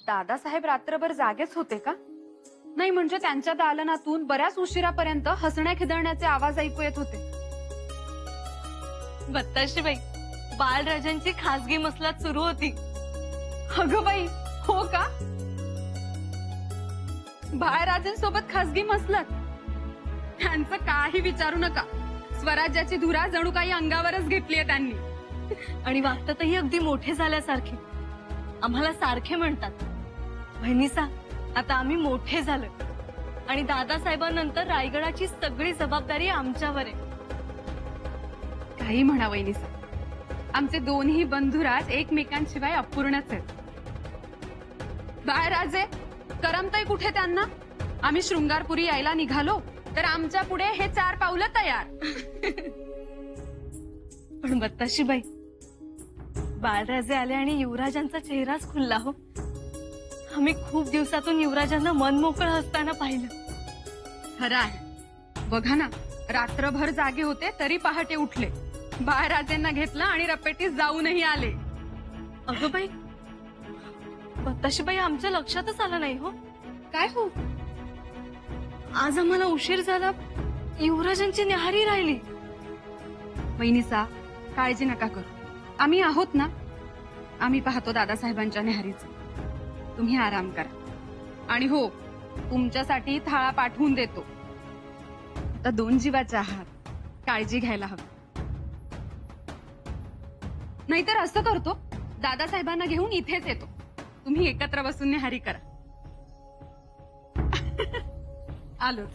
दादासाहेब रात्रभर जागेच होते का? नाही म्हणजे त्यांच्या दालनातून बऱ्याच उशिरापर्यंत हसण्या खिदळण्याचे आवाज ऐकू येत होते. बत्ताशीबाई, बाळराजांची खासगी मसलत सुरू होती. अगं बाई, हो का? बाळराजांसोबत खासगी मसलत? त्यांचं काही विचारू नका. स्वराज्याची धुरा जणू काही अंगावरच घेतलीये त्यांनी. आणि वागतातही अगदी मोठे झाल्यासारखे. आम्हाला सारखे म्हणतात, बहिणीसा आता आम्ही मोठे झालो आणि दादासाहेबांनंतर रायगडाची सगळी जबाबदारी आमच्यावर आहे. काही म्हणा वहिनीसा, आमचे दोन्ही बंधुराज एकमेकांशिवाय अपूर्णच आहेत. बाळराजे, करमतय कुठे त्यांना? आम्ही शृंगारपुरी यायला निघालो तर आमच्या पुढे हे 4 पावलं तयार. पण बत्ताशीबाई, बाळराजे आले आणि युवराजांचा चेहराच खुलला हो. आम्ही खूप दिवसातून युवराजांना मन मोकळं असताना पाहिलं. खरं आहे. बघा ना, रात्रभर जागे होते तरी पहाटे उठले. बाळराजेंना घेतलं आणि रपेटीस जाऊनही आले. अगं बाई, बत्ताशीबाई आमच्या लक्षातच आलं नाही हो. काय हो? आज आम्हाला उशीर झाला, युवराजांची न्याहारी राहिली. वहिनीसा, काळजी नका करू. आम्ही आहोत ना. आम्ही पाहतो दादासाहेबांच्या न्याहारीचं. तुम्ही आराम करा. आणि हो, तुमच्यासाठी थाळा पाठवून देतो. आता 2 जीवाचे आहात, काळजी घ्यायला हवी. नाहीतर असं करतो, दादासाहेबांना घेऊन इथेच येतो. तुम्ही एकत्र बसून न्याहारी करा. आलोच.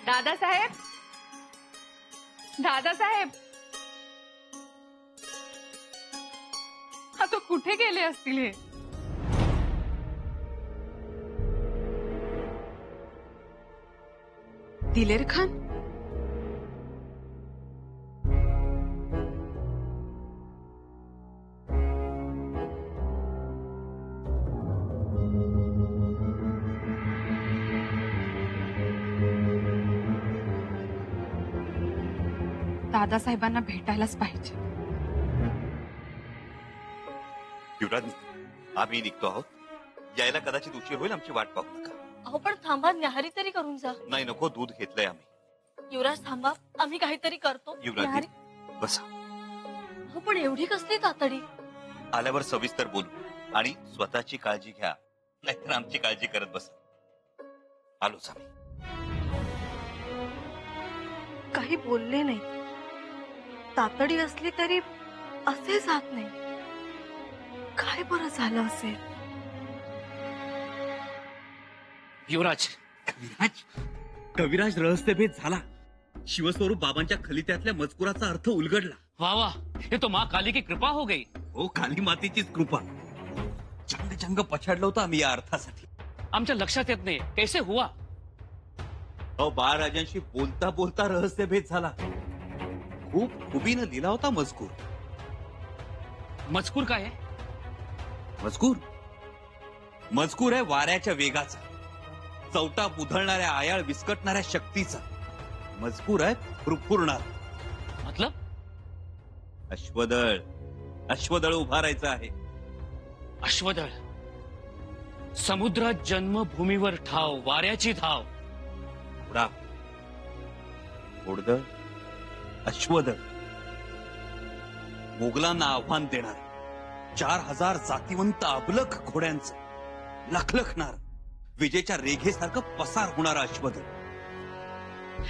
दादासाहेब, दादासाहेब, आता कुठे गेले असतील हे? दिलेर खान? दादासाहेबांना भेटायलाच पाहिजे. युवराज, आम्ही निघतो आहोत. यायला कदाचित उशीर होईल, आमची वाट पाहू नका. अहो पण थांबा, न्याहारी तरी करून जा. नाही नको, दूध घेतलंय आम्ही. युवराज थांबा, आम्ही काहीतरी करतो. युवराज न्याहारी. बसा. अहो पण एवढी कसली तातडी? आल्यावर सविस्तर बोलू आणि स्वतःची काळजी घ्या, नाहीतर आमची काळजी करत बसा. आलोच आम्ही. काही बोलले नाही. तातडी असली तरी असे जात नाही. काय बरं झालं असेल? युवराज, कविराज रहस्यभेद झाला. शिवस्वरूप बाबांच्या खलित्यातल्या मजकुराचा अर्थ उलगडला. वाह वाह, ये तो माँ काली की कृपा हो गई. हो, काली मातेचीच कृपा. जंग जंग पछाडलं होतं आम्ही या अर्थासाठी. आमच्या लक्षात येत नाही कैसे हुआ. अहो, बाळराजांशी बोलता बोलता रहस्यभेद झाला. खूप खुबीनं लिहिला होता मजकूर. मजकूर काय आहे? मजकूर मजकूर आहे वाऱ्याच्या वेगाचा, चौटा उधळणाऱ्या, आयाळ विस्कटणाऱ्या शक्तीचा. मजकूर आहे फुरफुरणार. मतलब? अश्वदळ. अश्वदळ उभारायचं आहे. अश्वदळ. समुद्रात जन्मभूमीवर ठाव, वाऱ्याची धाव. घोडा, घोडदळ, अश्वदळ. मोगलांना आव्हान देणार 4000 जातीवंत अबलख घोड्यांचं लखलखणार, विजेच्या रेघेसारखं पसार होणारं अश्वदळ.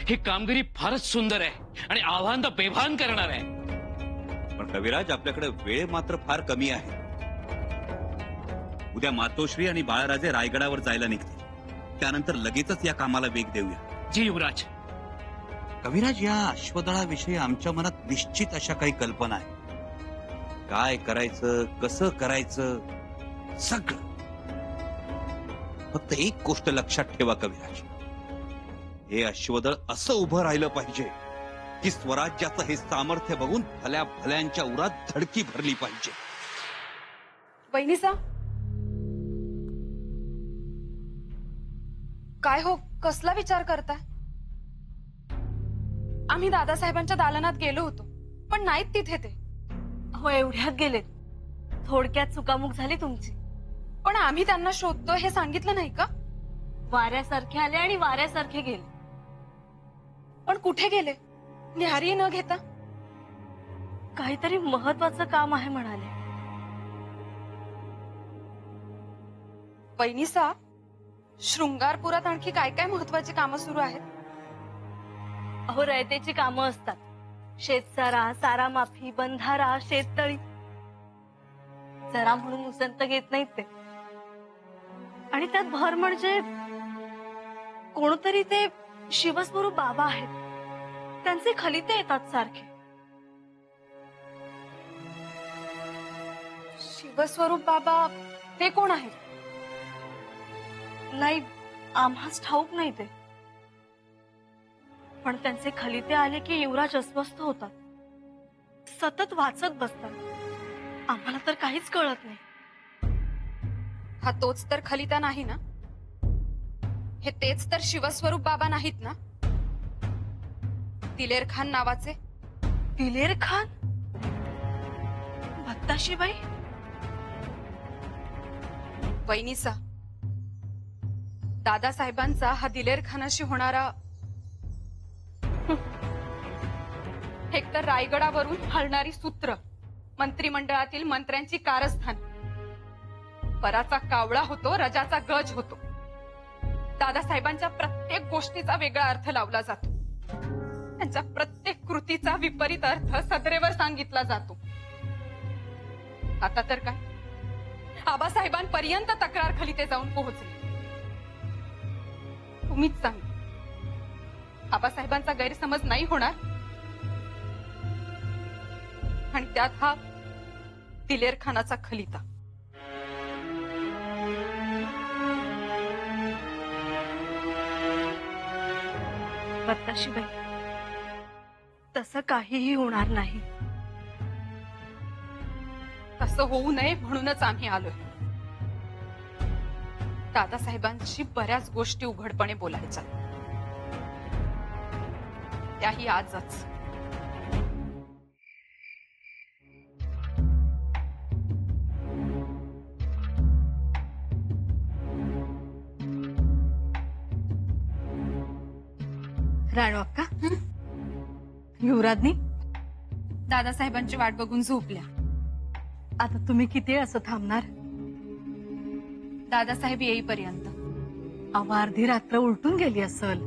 ही कामगिरी फारच सुंदर आहे आणि आव्हान तर बेभान करणार आहे. पण कविराज, आपल्याकडे वेळ मात्र फार कमी आहे. उद्या मातोश्री आणि बाळराजे रायगडावर जायला निघतील. त्यानंतर लगेचच या कामाला वेग देऊया. जी युवराज. कविराज, या अश्वदळाविषयी आमच्या मनात निश्चित अशा काही कल्पना आहेत. काय करायचं, कसं करायचं, सगळं. फक्त एक गोष्ट लक्षात ठेवा कविराज, हे अश्वदळ असं उभं राहिलं पाहिजे की स्वराज्याचं हे सामर्थ्य बघून भल्या भल्यांच्या उरात धडकी भरली पाहिजे. वहिनीसा, काय हो, कसला विचार करताय? आम्ही दादासाहेबांच्या दालनात गेलो होतो, पण नाहीत तिथे ते. हो, एवढ्यात गेले. थोडक्यात चुकामुक झाली तुमची. पण आम्ही त्यांना शोधतो हे सांगितलं नाही का? वाऱ्यासारखे आले आणि वाऱ्यासारखे गेले. पण कुठे गेले? न्याहारी न घेता. काहीतरी महत्वाचं काम आहे म्हणाले. वैनिसा, शृंगारपुरात आणखी काय काय महत्वाची कामं सुरू आहेत? अहो, रयतेची कामं असतात. शेतसारा, सारा माफी, बंधारा, शेततळी. जरा म्हणून उसंत घेत नाहीत ते. आणि त्यात भर म्हणजे कोणतरी ते शिवस्वरूप बाबा आहेत. त्यांचे खलिते येतात सारखे. शिवस्वरूप बाबा ते कोण आहेत? नाही, आम्हाच ठाऊक नाही ते. पण त्यांचे खलिते आले की युवराज अस्वस्थ होतात. सतत वाचत बसतात. आम्हाला तर काहीच कळत नाही. हा तोच तर खलिता नाही ना? हे तेच तर शिवस्वरूप बाबा नाहीत ना? दिलेर खान नावाचे. दिलेर खान? भत्ताशीबाई? वैनिसा, दादासाहेबांचा हा दिलेर खानाशी होणारा एकतर रायगडावरून हलणारी सूत्र, मंत्रिमंडळातील मंत्र्यांची कारस्थान, पराचा कावळा होतो, रजाचा गज होतो. दादासाहेबांच्या प्रत्येक गोष्टीचा वेगळा अर्थ लावला जातो. त्यांच्या प्रत्येक कृतीचा विपरीत अर्थ सदरेवर सांगितला जातो. आता तर काय, आबासाहेबांपर्यंत तक्रार खलिते जाऊन पोहोचली. तुम्हीच सांगा, आबासाहेबांचा गैरसमज नाही होणार? आणि त्यात हा दिलेर खानाचा खलिता. भत्ताशीबाई, तसं काहीही होणार नाही. तसं होऊ नये म्हणूनच आम्ही आलोय. दादासाहेबांशी बऱ्याच गोष्टी उघडपणे बोलायच्या, त्याही आजच. राणू अक्का, युवराजनी दादासाहेबांची वाट बघून झोपल्या. आता तुम्ही किती वेळ असं थांबणार? दादासाहेब येईपर्यंत. अहो, अर्धी रात्र उलटून गेली असल.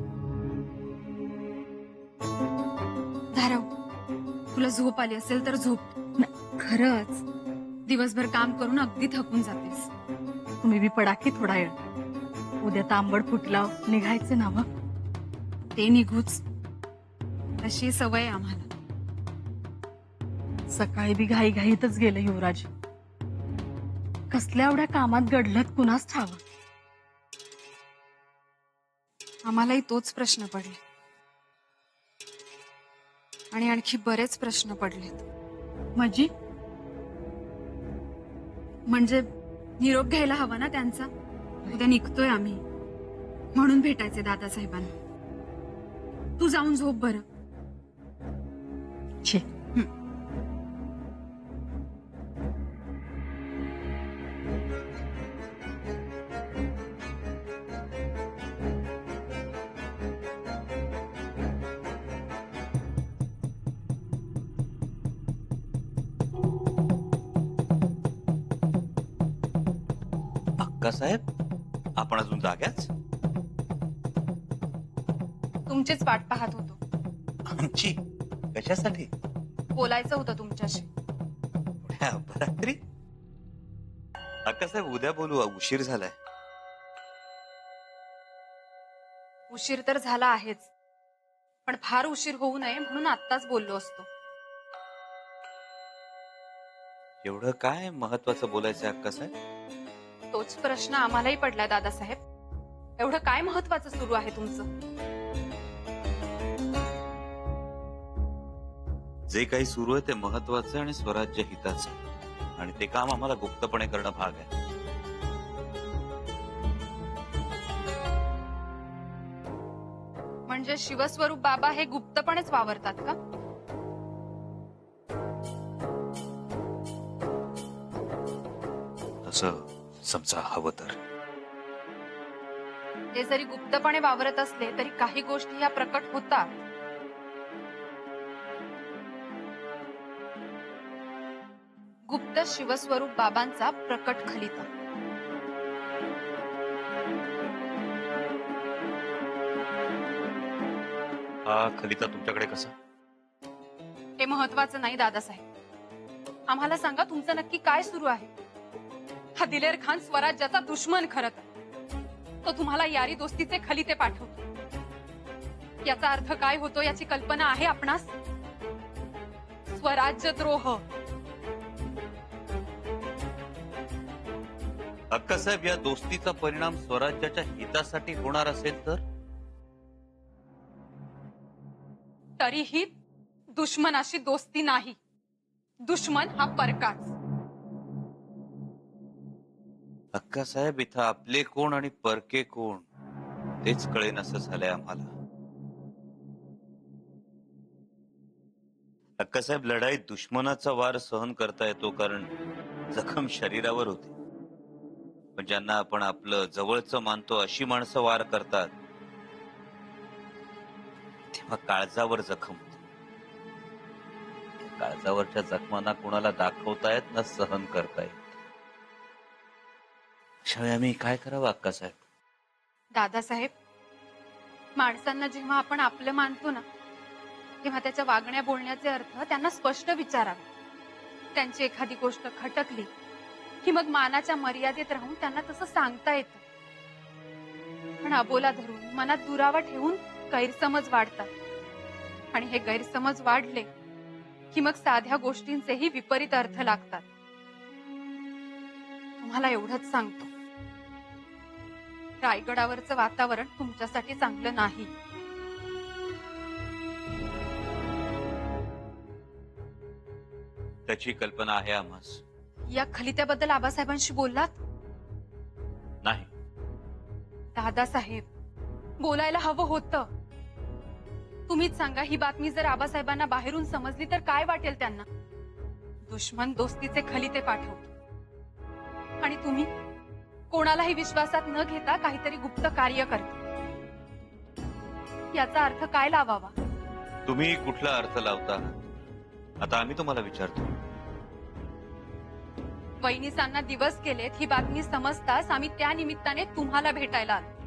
धाराव, तुला झोप आली असेल तर झोप. खरंच दिवसभर काम करून अगदी थकून जातेस. तुम्ही बी पडा की थोडा वेळ. उद्या तांबड फुटला निघायचे ना मग. ते निघूच, अशी सवय आम्हाला. सकाळी बी घाईघाईतच गेलं युवराज. कसल्या एवढ्या कामात गडलत कुणास ठाव. आम्हालाही तोच प्रश्न पडले आणि आणखी बरेच प्रश्न पडलेत. म्हणजे निरोप घ्यायला हवा ना त्यांचा. उद्या निघतोय आम्ही, म्हणून भेटायचे दादासाहेबांना. तू जाऊन झोप बरं. छे, अक्कासाहेब, आपण अजून जाग्याच? तुमचीच वाट पाहत होतो. आमची? कशासाठी? बोलायचं होतं तुमच्याशी. अपरात्री? अक्कासाहेब, उद्या बोलू, उशीर झालाय. उशीर तर झाला आहेच, पण फार उशीर होऊ नये म्हणून आत्ताच बोललो असतो. एवढं काय महत्वाचं बोलायचंय अक्कासाहेब? तोच प्रश्न आम्हालाही पडलाय दादासाहेब. एवढं काय महत्वाचं सुरू आहे तुमचं? जे काही सुरू आहे ते महत्वाचं आणि स्वराज्य हिताचं, आणि ते काम आम्हाला गुप्तपणे करणं भाग आहे. म्हणजे शिवस्वरूप बाबा हे गुप्तपणेच वावरतात का? असं समजा हवं तर. ते जरी गुप्तपणे वावरत असले तरी काही गोष्टी या प्रकट होतात. गुप्त शिवस्वरूप बाबांचा प्रकट खलिता. हा खलिता तुमच्याकडे कसा? हे महत्वाचं नाही दादासाहेब. आम्हाला सांगा तुमचं नक्की काय सुरू आहे. हा दिलेर खान स्वराज्याचा दुश्मन खरं तर. तो तुम्हाला यारी दोस्तीचे खलिते पाठवतो. याचा अर्थ काय होतो याची कल्पना आहे आपणास? स्वराज्यद्रोह. अक्कासाहेब, या दोस्तीचा परिणाम स्वराज्याच्या हितासाठी होणार असेल तर? तरीही दुश्मनाशी दोस्ती नाही. दुश्मन हा परकाच. अक्कासाहेब, इथं आपले कोण आणि परके कोण तेच कळेन असं झालंय आम्हाला. अक्कासाहेब, लढाईत दुश्मनाचा वार सहन करता येतो कारण जखम शरीरावर होते. पण ज्यांना आपण आपलं जवळचं मानतो अशी माणसं वार करतात तेव्हा काळजावर जखम होते. काळजावरच्या जखमांना कुणाला दाखवता येत ना सहन करता येत. अशावेळी आम्ही काय करावं अक्कासाहेब? दादासाहेब, माणसांना जेव्हा आपण आपलं मानतो ना तेव्हा त्याच्या वागण्या बोलण्याचे अर्थ त्यांना स्पष्ट विचारावे. त्यांची एखादी गोष्ट खटकली की मग मानाच्या मर्यादेत राहून त्यांना तसं सांगता येतं. पण अबोला धरून मनात दुरावा ठेवून गैरसमज वाढतात. आणि हे गैरसमज वाढले की मग साध्या गोष्टींचेही विपरीत अर्थ लागतात. तुम्हाला एवढंच सांगतो, रायगडावरचं वातावरण तुमच्यासाठी चांगलं नाही. त्याची कल्पना आहे आम्हास. या खलित्याबद्दल आबासाहेबांशी बोललात? नाही. दादासाहेब, बोलायला हवं होतं. तुम्हीच सांगा, ही बातमी जर आबासाहेबांना बाहेरून समजली तर काय वाटेल त्यांना? दुश्मन दोस्तीचे खलिते पाठवतो आणि तुम्ही कोणालाही विश्वासात न घेता काहीतरी गुप्त कार्य करता. याचा अर्थ काय लावावा? तुम्ही कुठला अर्थ लावता आता आम्ही तुम्हाला विचारतो. वैनिसांना दिवस केलेत ही बातमी समजताच आम्ही त्या निमित्ताने तुम्हाला भेटायला आलो.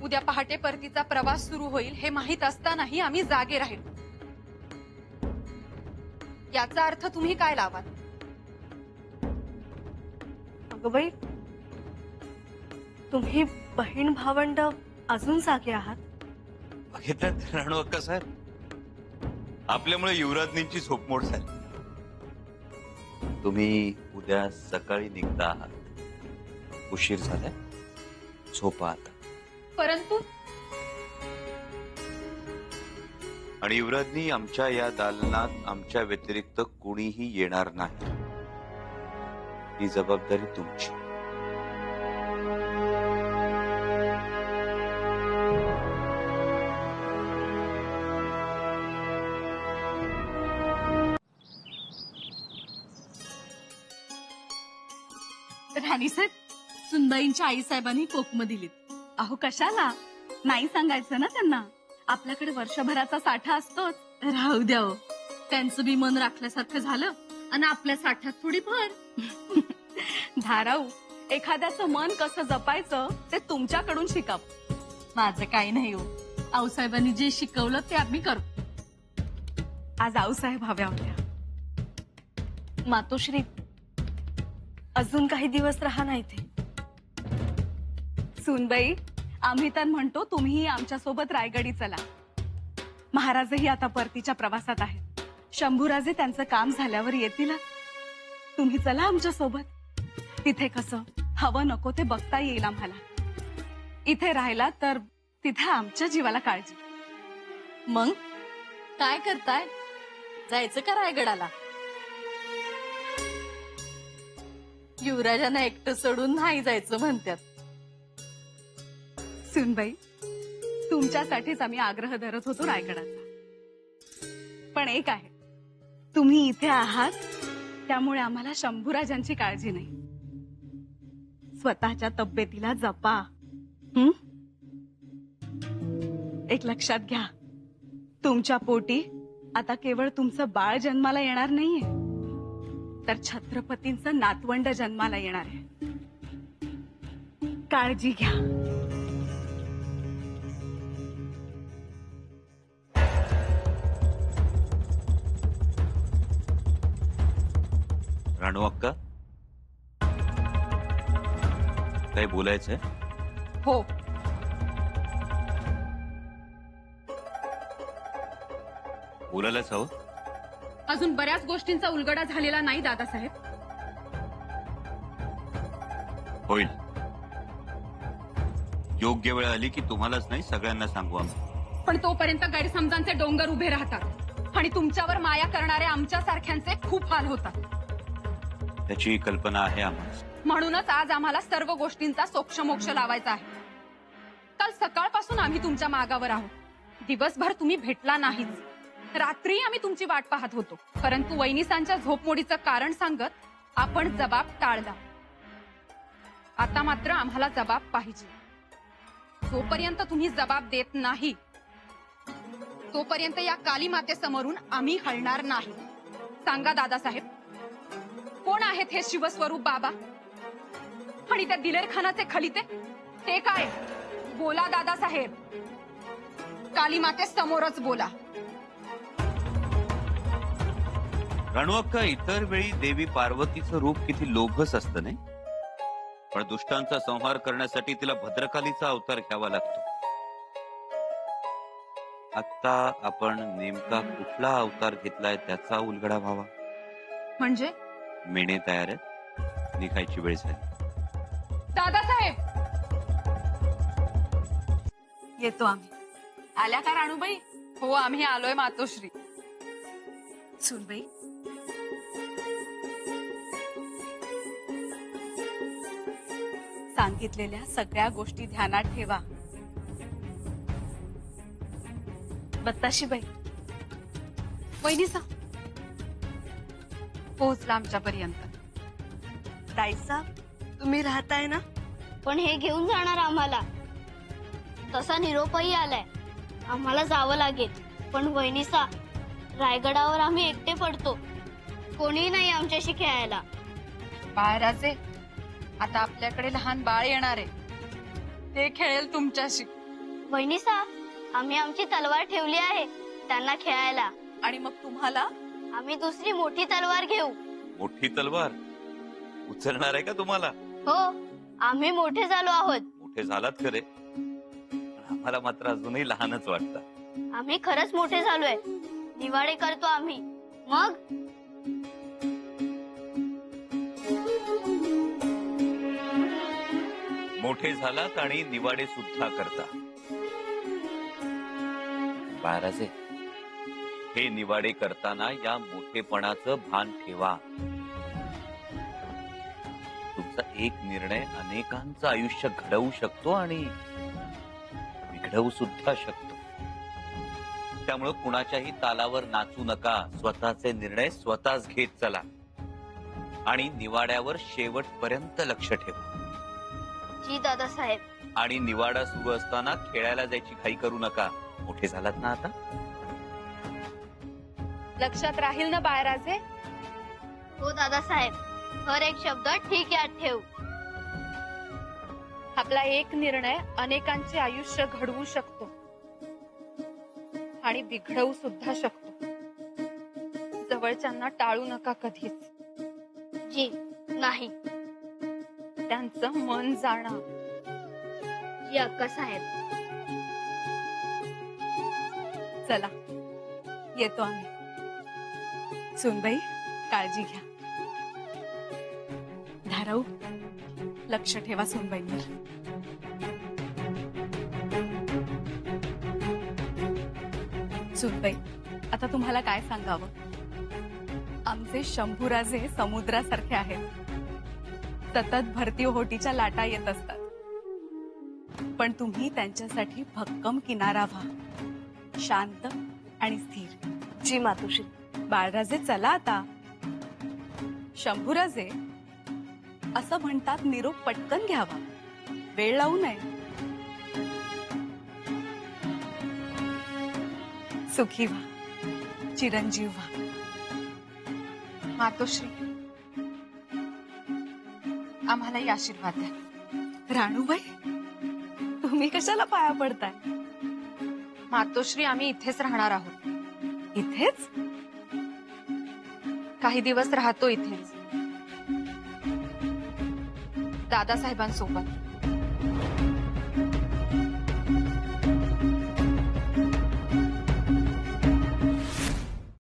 उद्या पहाटे परतीचा प्रवास सुरू होईल हे माहीत असतानाही आम्ही जागे राहिलो. याचा अर्थ तुम्ही काय लावाल? अगं बाई, तुम्ही बहीण भावंड अजून जागे आहात? बघितलं राणू अक्कासाहेब, आपल्यामुळे युवराजनींची झोपमोड झाली. तुम्ही उद्या सकाळी निघता आहात. उशीर झालाय, झोपा आता. परंतु आणि युवराजनी, आमच्या या दालनात आमच्या व्यतिरिक्त कुणीही येणार नाही. ही जबाबदारी तुमची. राणीसाहेब, सुनबाईंच्या आईसाहेबांनी कोकम दिलीत. अहो कशाला? नाही सांगायचं ना त्यांना. आपल्याकडे वर्षभराचा साठा असतोच. राहू द्या हो. त्यांचं बी मन राखल्यासारखं झालं आणि आपल्या साठ्यात थोडी भर. धाराऊ, एखाद्याचं मन कसं जपायचं ते तुमच्याकडून शिकाव. माझं काही नाही हो. आऊसाहेबांनी जे शिकवलं ते आम्ही करतो. आज आऊसाहेब हव्या होत्या. मातोश्री, अजून काही दिवस राहा नाही ते. सुनबाई, आम्ही तर म्हणतो तुम्हीही आमच्या सोबत रायगडी चला. महाराजही आता परतीच्या प्रवासात आहेत. शंभूराजे त्यांचं काम झाल्यावर येतीलच. तुम्ही चला आमच्या सोबत. तिथे कसं हवं नको ते बघता येईल आम्हाला. इथे राहिला तर तिथे आमच्या जीवाला काळजी. मग काय करताय? जायचं का रायगडाला? युवराजांना एकटं सोडून नाही जायचं म्हणतात. सुनबाई, तुमच्यासाठीच आम्ही आग्रह धरत होतो रायगडाचा. पण एक आहे, तुम्ही इथे आहात त्यामुळे आम्हाला शंभूराजांची काळजी नाही. स्वतःच्या तब्येतीला जपा. हं? एक लक्षात घ्या, तुमच्या पोटी आता केवळ तुमचं बाळ जन्माला येणार नाहीये, तर छत्रपतींचं नातवंड जन्माला येणार आहे. काळजी घ्या. राणू अक्का, काही बोलायचंय? हो, बोलायलाच हवं. अजून बऱ्याच गोष्टींचा उलगडा झालेला नाही दादासाहेब. होईल. योग्य वेळ आली की तुम्हालाच नाही सगळ्यांना सांगू आम्ही. पण तोपर्यंत गैरसमजांचे डोंगर उभे राहतात आणि तुमच्यावर माया करणाऱ्या आमच्यासारख्यांचे खूप हाल होतात. त्याची कल्पना आहे आम्हाला. म्हणूनच आज आम्हाला सर्व गोष्टींचा सोक्षमोक्ष लावायचा आहे. काल सकाळपासून आम्ही तुमच्या मागावर आहोत. दिवसभर तुम्ही भेटला नाहीच. रात्री आम्ही तुमची वाट पाहत होतो, परंतु वैनिसांच्या झोपमोडीचं कारण सांगत आपण जबाब टाळला. आता मात्र आम्हाला जबाब पाहिजे. जोपर्यंत तुम्ही जबाब देत नाही तोपर्यंत या काली मातेसमोरून आम्ही हलणार नाही. सांगा दादासाहेब, कोण आहेत हे शिवस्वरूप बाबा आणि त्या दिलेर खानाचे खलिते? ते काय? बोला दादासाहेब, काली माते समोरच बोला. राणू अक्का, इतर वेळी देवी पार्वतीचं रूप किती लोभस असतं नाही, पण दुष्टांचा संहार करण्यासाठी तिला भद्रकालीचा अवतार घ्यावा लागतो. आता आपण नेमका कुठला अवतार घेतलाय त्याचा उलगडा व्हावा. म्हणजे मेणे तयार आहेत, निघायची वेळ झाली. दादासाहेब, येतो आम्ही. आल्या का राणूबाई? हो, आम्ही आलोय मातोश्री. सुनबाई, सांगितलेल्या सगळ्या गोष्टी ध्यानात ठेवा. बत्ताशीबाई, वहिनीसा पोहोचला आमच्यापर्यंत. ताईसाहेब, तुम्ही राहताय ना? पण हे घेऊन जाणार आम्हाला. तसा निरोपही आलाय. आम्हाला जावं लागेल. पण वहिनीसा, रायगडावर आम्ही एकटे पडतो. कोणी नाही आमच्याशी खेळायला. बाळराजे, आता आपल्याकडे लहान बाळ येणार आहे. ते खेळेल तुमच्याशी. वहिनीसा, आम्ही आमची तलवार ठेवली आहे त्यांना खेळायला. आणि मग तुम्हाला? आम्ही दुसरी मोठी तलवार घेऊ. मोठी तलवार उचलणार आहे का तुम्हाला? हो, आम्ही मोठे झालो आहोत. मोठे झालात खरे, पण आम्हाला मात्र अजूनही लहानच वाटतं. आम्ही खरंच मोठे झालोय. निवाडे करतो आम्ही. मग मोठे झालात आणि निवाडे सुद्धा करता. बाळराजे, हे निवाडे करताना या मोठेपणाचं भान ठेवा. तुमचा एक निर्णय अनेकांचं आयुष्य घडवू शकतो आणि बिघडवू सुद्धा शकतो. त्यामुळे कुणाच्याही तालावर नाचू नका. स्वतःचे निर्णय स्वतःच घेत चला आणि निवाड्यावर शेवटपर्यंत लक्ष ठेवा. जी दादासाहेब. आणि निवाडा सुरू असताना खेळायला जायची घाई करू नका. मोठे झालात ना आता? लक्षात राहील ना बाळराजे? हो दादासाहेब, हर एक शब्द ठीक याद ठेव. आपला एक निर्णय अनेकांचे आयुष्य घडवू शकतो आणि बिघडवू सुद्धा शकतो. जवळच्यांना टाळू नका कधीच. जी नाही. त्यांचं मन जाणा. जी अक्का साहेब. चला, येतो आम्ही. सुनबाई, काळजी घ्या. धाराऊ, लक्ष ठेवा सुनबाईंवर. सुनबाई, आता तुम्हाला काय सांगावं? आमचे शंभूराजे समुद्रासारखे आहेत. सतत भरती ओहोटीच्या लाटा येत असतात. पण तुम्ही त्यांच्यासाठी भक्कम किनारा व्हा. शांत आणि स्थिर. जी मातोश्री. बाळराजे, चला आता. शंभूराजे, असं म्हणतात निरोप पटकन घ्यावा, वेळ लावू नये. सुखी व्हा, चिरंजीव व्हा. मातोश्री, आम्हालाही आशीर्वाद द्या. राणूबाई, तुम्ही कशाला पाया पडताय? मातोश्री, आम्ही इथेच राहणार आहोत. इथेच? काही दिवस राहतो इथेच दादासाहेबांसोबत.